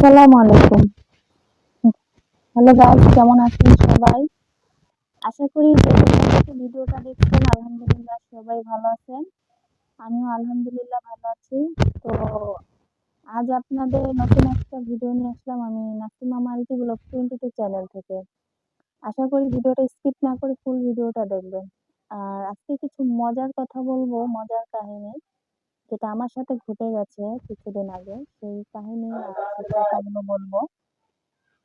আসসালামু আলাইকুম। Hello guys, কেমন আছেন সবাই? আশা করি যে যেখান থেকে ভিডিওটা দেখছেন আলহামদুলিল্লাহ সবাই ভালো আছেন। আমিও আলহামদুলিল্লাহ ভালো আছি। তো আজ আপনাদের নতুন একটা ভিডিও নিয়ে আসলাম আমি নাসিমা মাল্টি ব্লগ 22 চ্যানেল থেকে। আশা করি ভিডিওটা স্কিপ না করে ফুল ভিডিওটা দেখবেন। আর আজকে কিছু মজার কথা বলবো, মজার কাহিনী যেটা আমার সাথে ঘটে গেছে কিছুদিন আগে। সেই কাহিনী আর সেই কথাগুলো বলবো।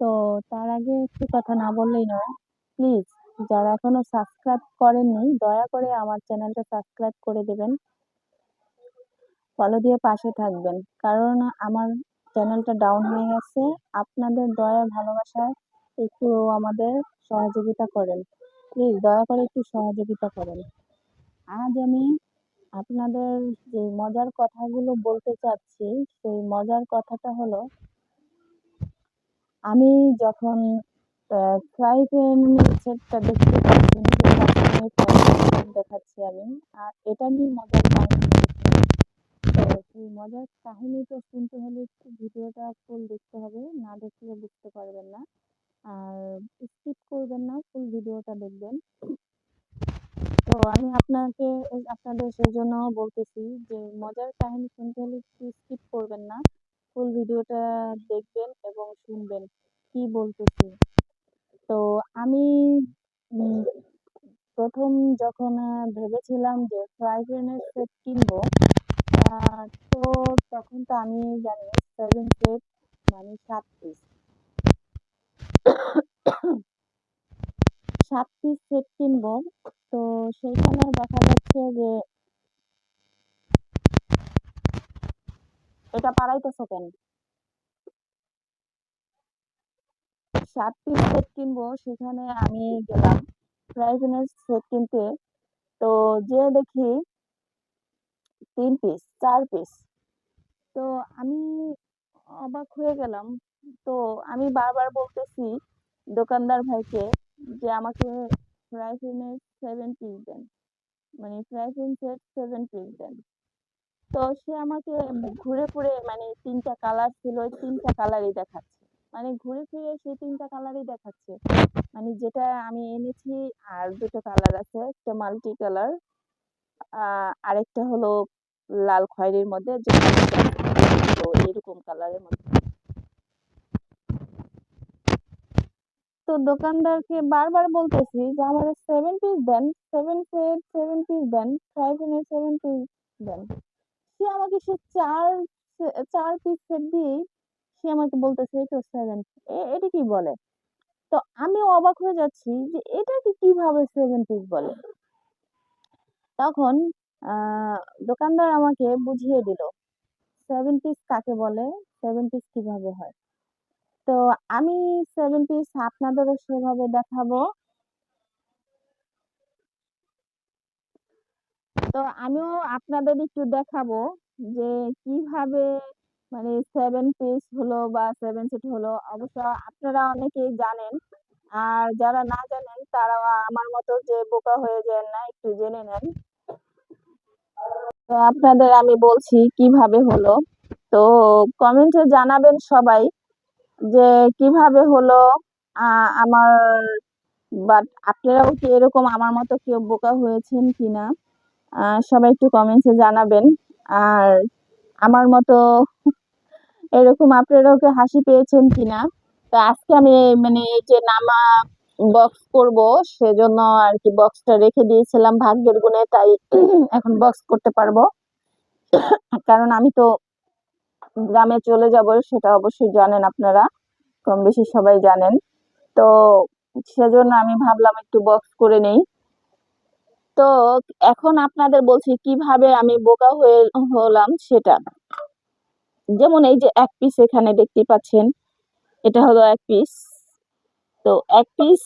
তো তার আগে একটি কথা না বললেই নয়। প্লিজ, যারা এখনো সাবস্ক্রাইব করেননি দয়া করে আমার চ্যানেলটা সাবস্ক্রাইব করে দেবেন, ফলো দিয়ে পাশে থাকবেন। কারণ আমার চ্যানেলটা ডাউন হয়ে গেছে। আপনাদের দয়া ভালোবাসায় একটু আমাদের সহযোগিতা করেন। প্লিজ দয়া করে একটু সহযোগিতা করেন। আজ আমি আপনাদের যে মজার কথাগুলো বলতে চাচ্ছি, সেই মজার কথাটা হলো, আমি যখন ফ্রাই প্যানের সেটটা দেখতে পাচ্ছেন যে পাকিস্তানি ফ্রাই প্যান সেট দেখাচ্ছি আমি। আর এটা নিয়ে মজার কাহিনী রয়েছে। তো সেই মজার কাহিনীটা শুনতে হলে একটু ভিডিওটা ফুল দেখতে হবে, না দেখলে বুঝতে পারবেন না। আর স্কিপ করবেন না, ফুল ভিডিওটা দেখবেন। তো আমি আপনাদের সেজন্য বলতেছি যে মজার কাহিনী শুনতে হলে একটু স্কিপ করবেন না, ফুল ভিডিওটা দেখবেন এবং শুনবেন কি বলতেছি। তো আমি উম, প্রথম যখন ভেবেছিলাম যে ফ্রাই প্যানের সেট কিনবো, আহ, তো তখন তো আমি জানি 7 সেট মানে 7 পিস 7 পিস সেট কিনবো। তো সেইখানে দেখা যাচ্ছে যে এটা পারাইতেছো কেন, 7 পিস সেট কিনবো, সেখানে আমি গেলাম ফ্রাই প্যানের সেট কিনতে। তো যে দেখি 3 পিস 4 পিস। তো আমি অবাক হয়ে গেলাম। তো আমি বারবার বলতেছি দোকানদার ভাইকে যে আমাকে ফ্রাই প্যানের 7 পিস দেন, মানে ফ্রাই প্যান সেট 7 পিস দেন। তো সে আমাকে ঘুরে ঘুরে, মানে 3টা কালার ছিল, ওই 3টা কালারই দেখাচ্ছে। মানে ঘুরে ফিরে সেই 3টা কালারই দেখাচ্ছে। মানে যেটা আমি এনেছি আর দুটো কালার আছে, একটা মাল্টি কালার, আরেকটা হলো লাল খয়েরির মধ্যে, যে কালারটা তো এরকম কালারের মধ্যে। তো দোকানদারকে বারবার বলতেছি যে আমাদের 7 পিস দেন, 7 পিস দেন, ফ্রাই প্যানের 7 পিস দেন। সে আমাকে সে 4 পিস সেট দিয়ে সে আমাকে বলতেছে এই তো 7। এটা কি বলে? তো আমি অবাক হয়ে যাচ্ছি যে এটাকে কিভাবে 7 পিস বলে। তখন আহ দোকানদার আমাকে বুঝিয়ে দিল 7 পিস কাকে বলে, 7 পিস কিভাবে হয়। তো আমি 7 পিস আপনাদেরও সেভাবে দেখাবো। তো আমিও আপনাদের একটু দেখাবো যে কিভাবে, মানে 7 পিস হলো বা 7 সেট হলো। অবশ্য আপনারা অনেকেই জানেন, আর যারা না জানেন তারা আমার মতো যে বোকা হয়ে যায় না, একটু জেনে নেন। তো আপনাদের আমি বলছি কিভাবে হলো। তো কমেন্টে জানাবেন সবাই যে কিভাবে হলো আমার। বাট আপনারাও কি এরকম আমার মতো কেউ বোকা হয়েছেন কিনা, সবাই একটু কমেন্টে জানাবেন। আর আমার মতো এরকম আপনারাও কি হাসি পেয়েছেন কিনা। তো আজকে আমি মানে এই যে নামা বক্স করব, সেজন্য আর কি বক্সটা রেখে দিয়েছিলাম ভাগ্যের গুণে, তাই এখন বক্স করতে পারবো। কারণ আমি তো গ্রামে চলে যাব, সেটা অবশ্যই জানেন আপনারা, কম বেশি সবাই জানেন। তো সেজন্য আমি ভাবলাম একটু বক্স করে নেই। তো এখন আপনাদের বলছি কিভাবে আমি বোকা হয়ে হলাম সেটা। যেমন এই যে 1 পিস এখানে দেখতে পাচ্ছেন, এটা হলো 1 পিস। তো 1 পিস,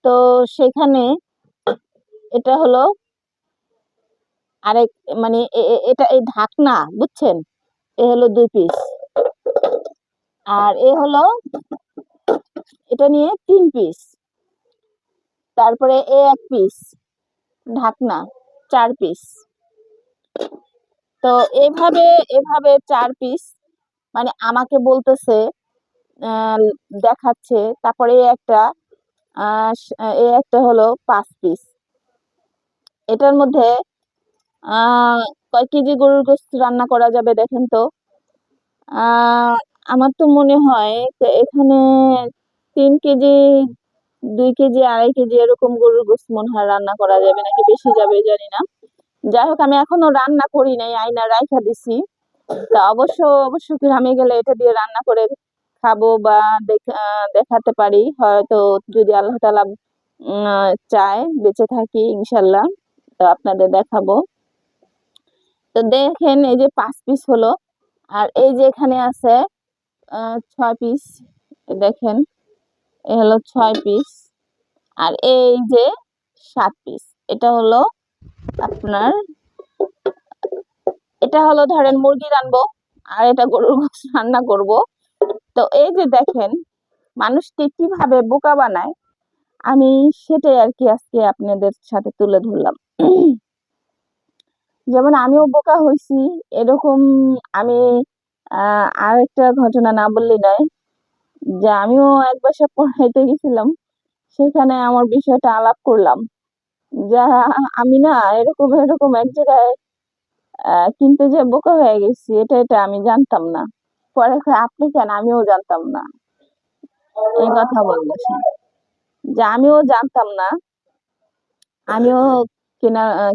তো সেখানে এটা হলো আরেক, মানে এটা এই ঢাকনা, বুঝছেন, এ হলো 2 পিস। আর এ হলো, এটা নিয়ে 3 পিস। তারপরে এ 1 পিস ঢাকনা, 4 পিস। তো এভাবে এভাবে 4 পিস, মানে আমাকে বলতেছে আহ, দেখাচ্ছে। তারপরে এই একটা হলো 5 পিস। এটার মধ্যে আহ কয় কেজি গরুর গোশত রান্না করা যাবে দেখেন তো। আহ আমার তো মনে হয় তো এখানে 3 কেজি, 2 কেজি, 2.5 কেজি এরকম গরুর গোশত মনে হয় রান্না করা যাবে, নাকি বেশি যাবে জানি না। যাই হোক, আমি এখনো রান্না করি নাই, আইনা রাইখা দিছি। তা অবশ্য গ্রামে গেলে এটা দিয়ে রান্না করে খাবো বা দেখাতে পারি হয়তো, যদি আল্লাহ তাআলা চায় বেঁচে থাকি ইনশাল্লাহ, তো আপনাদের দেখাবো। তো দেখেন এই যে 5 পিস হলো, আর এই যে এখানে আছে 6 পিস। দেখেন এ হলো 6 পিস, আর এই যে 7 পিস। এটা হলো আপনার, এটা হলো ধরেন মুরগি রানবো, আর এটা গরুর মাংস রান্না করব। তো এই যে দেখেন মানুষকে কিভাবে বোকা বানায়, আমি সেটাই আর কি আজকে আপনাদের সাথে তুলে ধরলাম। যেমন আমিও বোকা হইছি এরকম। আমি আর একটা ঘটনা না বললেই নয়, যে আমিও এক বাসা পড়াইতে গেছিলাম, সেখানে আমার বিষয়টা আলাপ করলাম। যা আমি না এরকম এরকম এক জায়গায় কিনতে যে বোকা হয়ে গেছি, এটা আমি জানতাম না। পরে কয়, আপনি কেন? আমিও জানতাম না। এই কথা বললো সে, যে আমিও জানতাম না, আমিও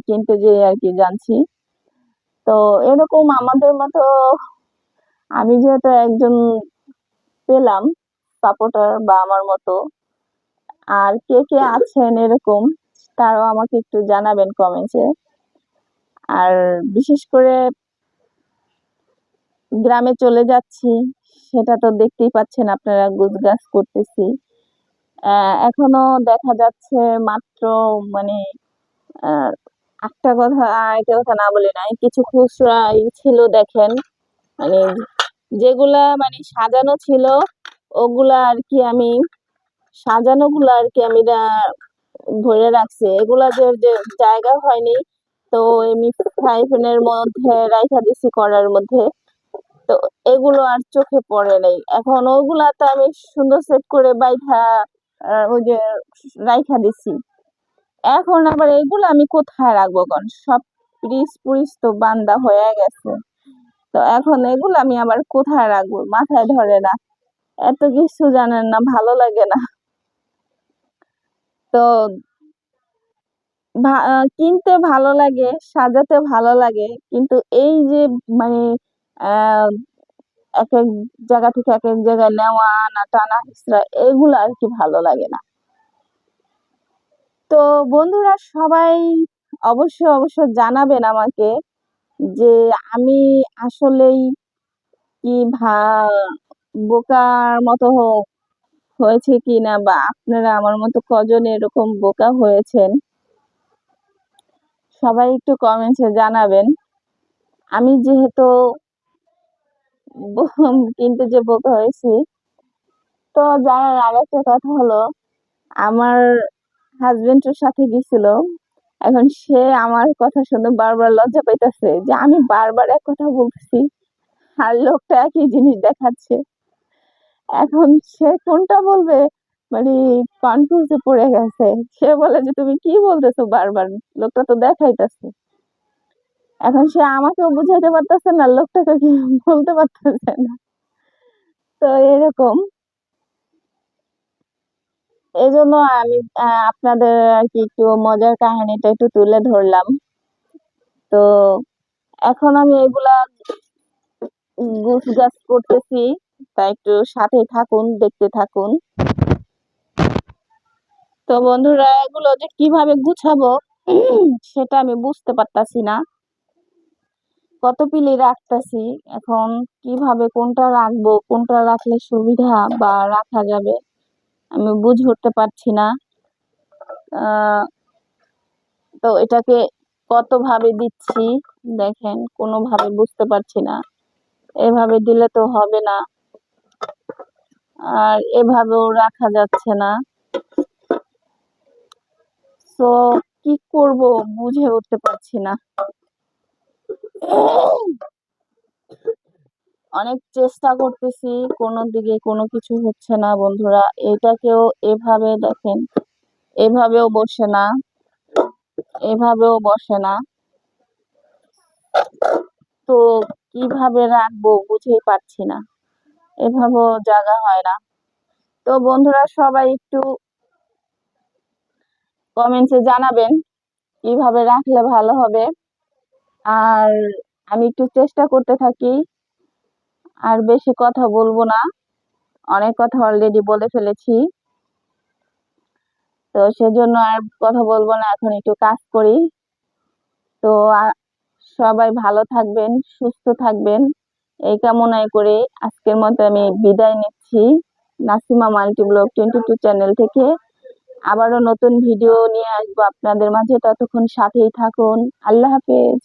কিনতে যে আর কি জানছি। তো এরকম আমাদের মতো, আমি যেহেতু একজন পেলাম সাপোর্টার বা আমার মতো, আর কে কে আছেন এরকম, তারাও আমাকে একটু জানাবেন কমেন্টে। আর বিশেষ করে গ্রামে চলে যাচ্ছি, সেটা তো দেখতেই পাচ্ছেন আপনারা, গুজগাছ করতেছি। এখনো দেখা যাচ্ছে মাত্র মানে আহ একটা কথা, একটা কথা না বলে নাই, কিছু খুচরা ছিল দেখেন, মানে যেগুলা মানে সাজানো ছিল, ওগুলা আর কি আমি, সাজানো গুলা আর কি আমি ধরে রাখছি। এগুলা যে যে জায়গা হয়নি, তো এমনি ফ্রাই প্যানের মধ্যে রাইখা দিছি, কড়ার মধ্যে। তো এগুলো আর চোখে পড়ে নাই, এখন ওগুলা তো আমি সুন্দর সেট করে বাইধা ওই যে রাইখা দিছি। এখন আবার এগুলো আমি কোথায় রাখবো? কোন সব পিরিচ পুরিচ তো বান্দা হয়ে গেছে। তো এখন এগুলো আমি আবার কোথায় রাখবো? মাথায় ধরে না, এত কিছু জানেন না, ভালো লাগে না। তো কিনতে ভালো লাগে, সাজাতে ভালো লাগে, কিন্তু এই যে মানে আহ এক এক জায়গা থেকে এক এক জায়গায় নেওয়া আনা, টানা হিচড়া, এগুলো আর কি ভালো লাগে না। তো বন্ধুরা সবাই অবশ্যই জানাবেন আমাকে, যে আমি আসলেই কি বোকার মতো হয়েছে কিনা, বা আপনারা আমার মতো কজন এরকম বোকা হয়েছেন, সবাই একটু কমেন্টে জানাবেন। আমি যেহেতু কিন্তু যে বোকা হয়েছি। তো জানার আরেকটা কথা হলো, আমার হাজবেন্ডের সাথে গেছিল। এখন সে আমার কথা শুনে বারবার লজ্জা পাইতেছে, যে আমি বারবার এক কথা বলতেছি আর লোকটা একই জিনিস দেখাচ্ছে। এখন সে কোনটা বলবে, মানে কনফিউজে পড়ে গেছে। সে বলে যে তুমি কি বলতেছো বারবার, লোকটা তো দেখাইতেছে। এখন সে আমাকেও বুঝাইতে পারতেছে না, লোকটাকে কি বলতে পারতেছে না। তো এরকম, এই জন্য আমি আপনাদের আর কি একটু মজার কাহিনীটা একটু তুলে ধরলাম। তো এখন আমি এগুলা গুছগাছ করতেছি, তাই একটু সাথে থাকুন, দেখতে থাকুন। তো বন্ধুরা এগুলো যে কিভাবে গুছাবো সেটা আমি বুঝতে পারতাছি না, কত পিলি রাখতাছি। এখন কিভাবে কোনটা রাখবো, কোনটা রাখলে সুবিধা বা রাখা যাবে, আমি বুঝে উঠতে পারছি না। আহ তো এটাকে কত ভাবে দিচ্ছি দেখেন, কোনোভাবে বুঝতে পারছি না। এভাবে দিলে তো হবে না, আর এভাবেও রাখা যাচ্ছে না। তো কি করব বুঝে উঠতে পারছি না। অনেক চেষ্টা করতেছি, কোনো দিকে কোনো কিছু হচ্ছে না বন্ধুরা। এটাকেও এভাবে দেখেন, এভাবেও বসে না, এভাবেও বসে না। তো কিভাবে রাখবো বুঝেই পারছি না, এভাবেও জায়গা হয় না। তো বন্ধুরা সবাই একটু কমেন্টে জানাবেন কিভাবে রাখলে ভালো হবে। আর আমি একটু চেষ্টা করতে থাকি, আর বেশি কথা বলবো না, অনেক কথা অলরেডি বলে ফেলেছি। তো সেজন্য আর কথা বলবো না, এখন একটু কাজ করি। তো সবাই ভালো থাকবেন, সুস্থ থাকবেন, এই কামনাই করে আজকের মতো আমি বিদায় নিচ্ছি নাসিমা মাল্টি ব্লগ 22 চ্যানেল থেকে। আবারও নতুন ভিডিও নিয়ে আসবো আপনাদের মাঝে, ততক্ষণ সাথেই থাকুন। আল্লাহ হাফেজ।